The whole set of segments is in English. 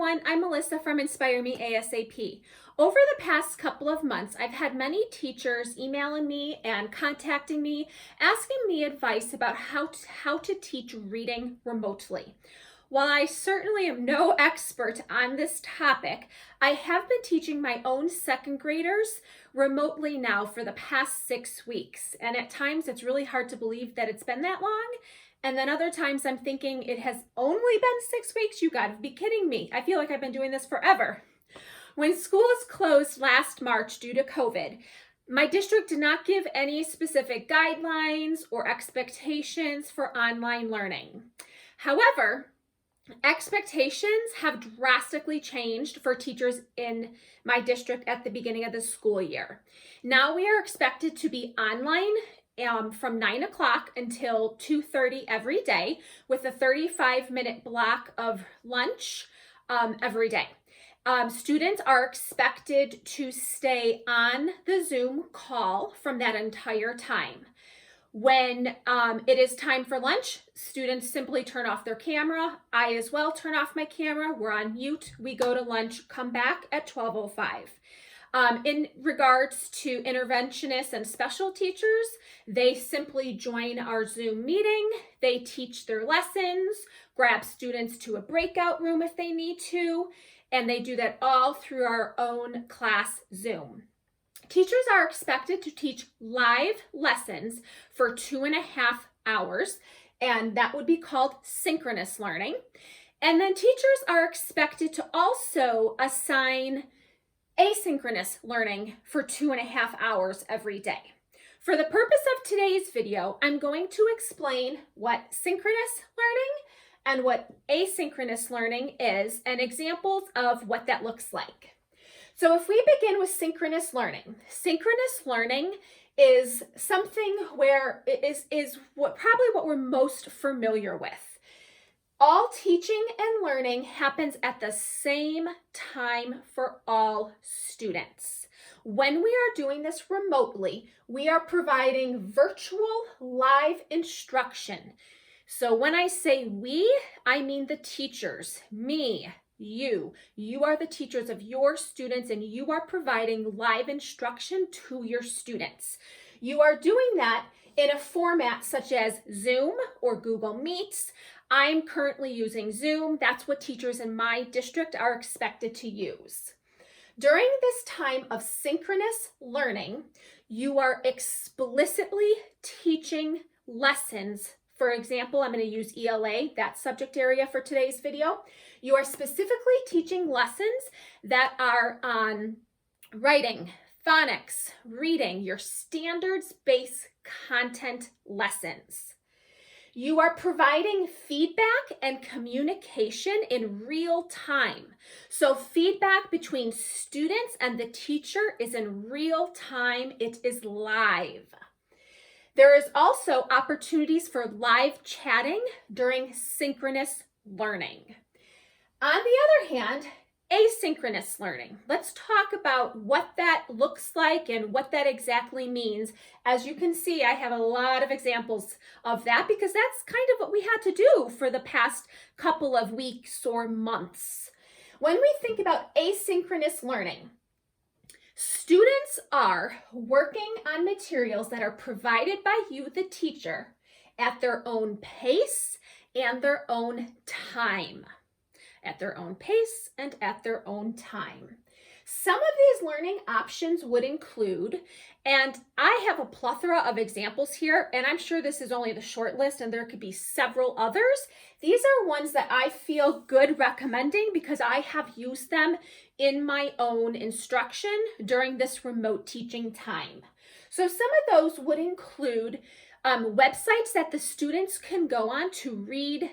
everyone, I'm Melissa from Inspire Me ASAP. Over the past couple of months, I've had many teachers emailing me and contacting me, asking me advice about how to teach reading remotely. While I certainly am no expert on this topic, I have been teaching my own second graders remotely now for the past 6 weeks. And at times it's really hard to believe that it's been that long. And then other times I'm thinking it has only been 6 weeks. You gotta be kidding me. I feel like I've been doing this forever. When schools closed last March due to COVID, my district did not give any specific guidelines or expectations for online learning. However, expectations have drastically changed for teachers in my district at the beginning of the school year. Now we are expected to be online from 9 o'clock until 2:30 every day with a 35-minute block of lunch every day. Students are expected to stay on the Zoom call from that entire time. When it is time for lunch, students simply turn off their camera. I as well turn off my camera. We're on mute. We go to lunch, come back at 12:05. In regards to interventionists and special teachers, they simply join our Zoom meeting. They teach their lessons, grab students to a breakout room if they need to, and they do that all through our own class Zoom. Teachers are expected to teach live lessons for 2.5 hours, and that would be called synchronous learning. And then teachers are expected to also assign asynchronous learning for 2.5 hours every day. For the purpose of today's video, I'm going to explain what synchronous learning and what asynchronous learning is and examples of what that looks like. So if we begin with synchronous learning is something where it is probably what we're most familiar with. All teaching and learning happens at the same time for all students. When we are doing this remotely, we are providing virtual live instruction. So when I say we, I mean the teachers, me, you. You are the teachers of your students and you are providing live instruction to your students. You are doing that in a format such as Zoom or Google Meets. I'm currently using Zoom. That's what teachers in my district are expected to use. During this time of synchronous learning, you are explicitly teaching lessons. For example, I'm going to use ELA, that subject area for today's video. You are specifically teaching lessons that are on writing, phonics, reading, your standards-based content lessons. You are providing feedback and communication in real time. So feedback between students and the teacher is in real time. It is live. There is also opportunities for live chatting during synchronous learning. On the other hand, asynchronous learning. Let's talk about what that looks like and what that exactly means. As you can see, I have a lot of examples of that because that's kind of what we had to do for the past couple of weeks or months. When we think about asynchronous learning, students are working on materials that are provided by you, the teacher, at their own pace and their own time. At their own pace and at their own time. Some of these learning options would include, and I have a plethora of examples here, and I'm sure this is only the short list and there could be several others. These are ones that I feel good recommending because I have used them in my own instruction during this remote teaching time. So some of those would include websites that the students can go on to read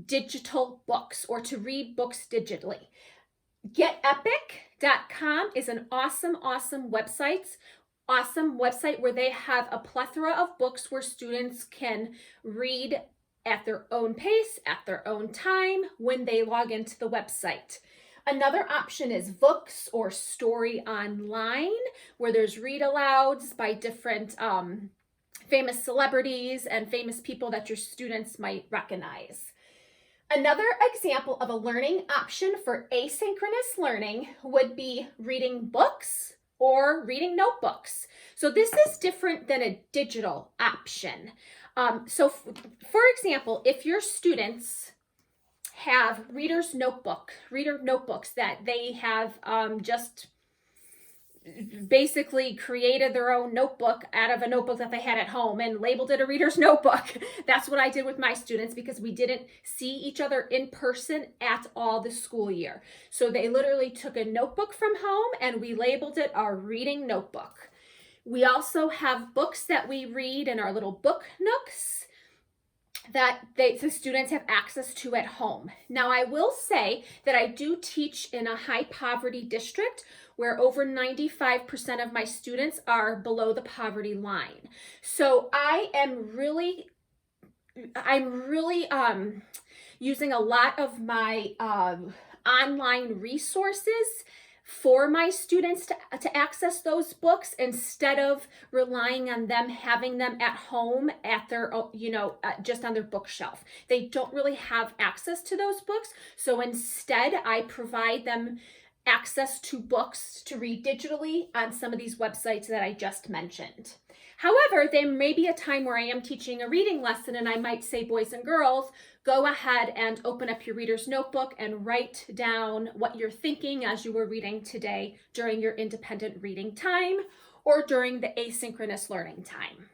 digital books or to read books digitally. GetEpic.com is an awesome website where they have a plethora of books where students can read at their own pace, at their own time when they log into the website. Another option is Books or Story Online, where there's read alouds by different famous celebrities and famous people that your students might recognize. Another example of a learning option for asynchronous learning would be reading books or reading notebooks. So this is different than a digital option. For example, if your students have reader notebooks that they have just basically created their own notebook out of a notebook that they had at home and labeled it a reader's notebook. That's what I did with my students because we didn't see each other in person at all this school year. So they literally took a notebook from home and we labeled it our reading notebook. We also have books that we read in our little book nooks that the students have access to at home. Now, I will say that I do teach in a high poverty district where over 95% of my students are below the poverty line. So I'm really using a lot of my online resources for my students to access those books instead of relying on them having them at home at their, just on their bookshelf. They don't really have access to those books. So instead, I provide them access to books to read digitally on some of these websites that I just mentioned. However, there may be a time where I am teaching a reading lesson and I might say, boys and girls, go ahead and open up your reader's notebook and write down what you're thinking as you were reading today during your independent reading time or during the asynchronous learning time.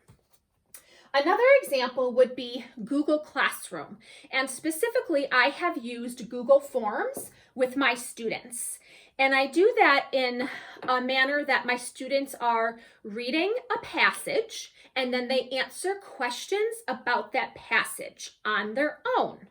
Another example would be Google Classroom. And specifically, I have used Google Forms with my students. And I do that in a manner that my students are reading a passage and then they answer questions about that passage on their own.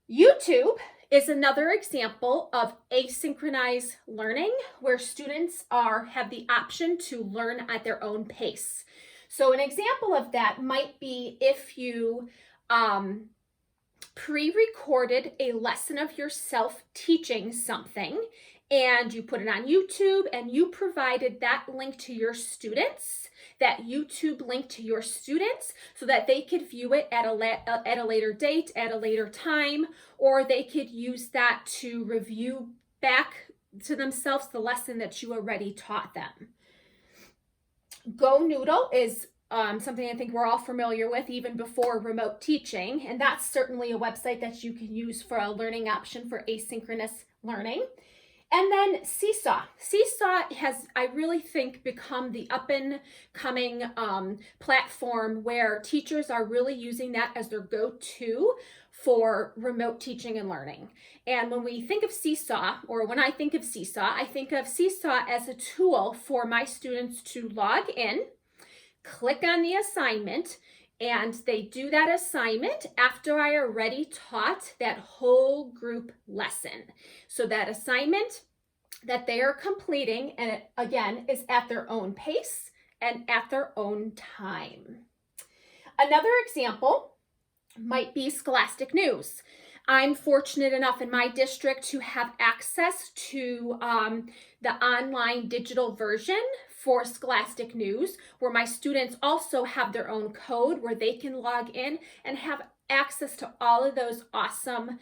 YouTube is another example of asynchronous learning where students have the option to learn at their own pace. So an example of that might be if you pre-recorded a lesson of yourself teaching something and you put it on YouTube and you provided that link to your students, that YouTube link to your students so that they could view it at a later date, at a later time, or they could use that to review back to themselves the lesson that you already taught them. Go Noodle is something I think we're all familiar with even before remote teaching, and that's certainly a website that you can use for a learning option for asynchronous learning. And then Seesaw. Seesaw has, I really think, become the up-and-coming platform where teachers are really using that as their go-to for remote teaching and learning. And when we think of Seesaw, or when I think of Seesaw as a tool for my students to log in, click on the assignment, and they do that assignment after I already taught that whole group lesson. So that assignment that they are completing, and it, again, is at their own pace and at their own time. Another example might be Scholastic News. I'm fortunate enough in my district to have access to the online digital version for Scholastic News, where my students also have their own code where they can log in and have access to all of those awesome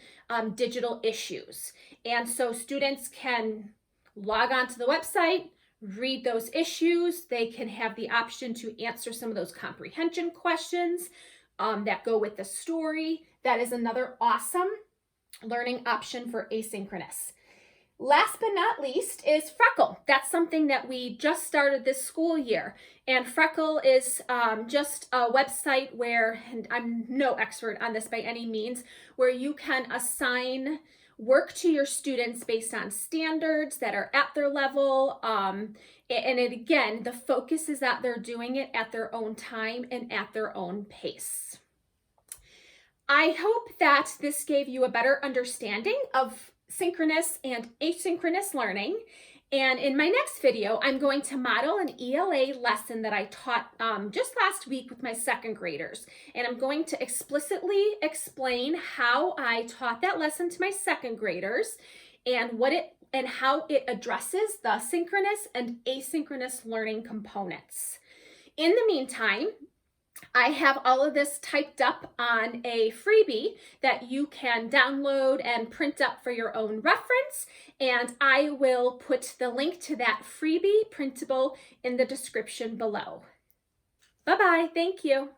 digital issues. And so students can log on to the website, read those issues. They can have the option to answer some of those comprehension questions that go with the story. That is another awesome learning option for asynchronous. Last but not least is Freckle. That's something that we just started this school year. And Freckle is just a website where, and I'm no expert on this by any means, where you can assign work to your students based on standards that are at their level. Again, the focus is that they're doing it at their own time and at their own pace. I hope that this gave you a better understanding of synchronous and asynchronous learning. And in my next video, I'm going to model an ELA lesson that I taught just last week with my second graders. And I'm going to explicitly explain how I taught that lesson to my second graders and how it addresses the synchronous and asynchronous learning components. In the meantime, I have all of this typed up on a freebie that you can download and print up for your own reference, and I will put the link to that freebie printable in the description below. Bye-bye. Thank you.